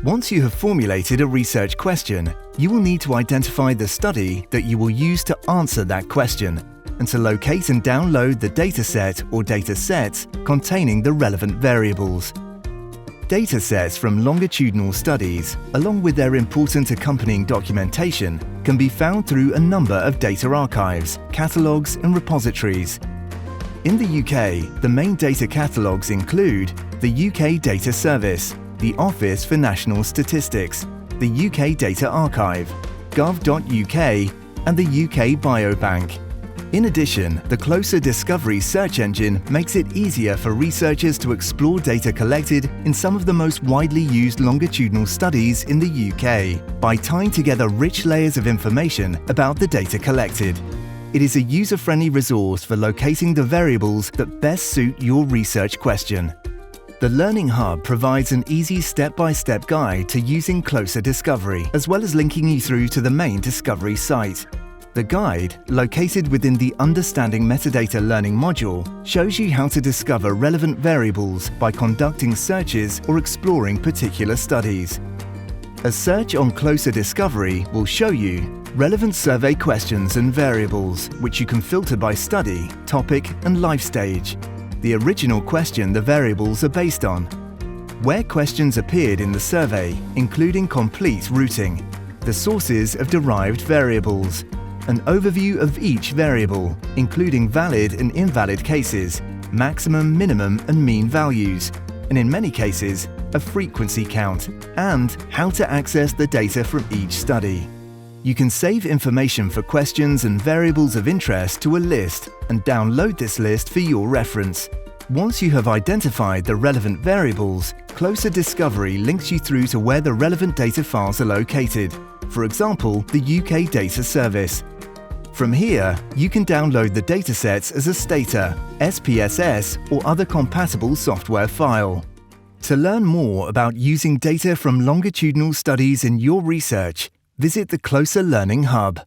Once you have formulated a research question, you will need to identify the study that you will use to answer that question, and to locate and download the dataset or datasets containing the relevant variables. Datasets from longitudinal studies, along with their important accompanying documentation, can be found through a number of data archives, catalogues and repositories. In the UK, the main data catalogues include the UK Data Service, the Office for National Statistics, the UK Data Archive, gov.uk and the UK Biobank. In addition, the Closer Discovery search engine makes it easier for researchers to explore data collected in some of the most widely used longitudinal studies in the UK by tying together rich layers of information about the data collected. It is a user-friendly resource for locating the variables that best suit your research question. The Learning Hub provides an easy step-by-step guide to using Closer Discovery, as well as linking you through to the main Discovery site. The guide, located within the Understanding Metadata Learning module, shows you how to discover relevant variables by conducting searches or exploring particular studies. A search on Closer Discovery will show you relevant survey questions and variables, which you can filter by study, topic and life stage, the original question the variables are based on, where questions appeared in the survey, including complete routing, the sources of derived variables, an overview of each variable, including valid and invalid cases, maximum, minimum and mean values, and in many cases, a frequency count, and how to access the data from each study. You can save information for questions and variables of interest to a list and download this list for your reference. Once you have identified the relevant variables, Closer Discovery links you through to where the relevant data files are located, for example, the UK Data Service. From here, you can download the datasets as a Stata, SPSS or other compatible software file. To learn more about using data from longitudinal studies in your research, visit the Closer Learning Hub.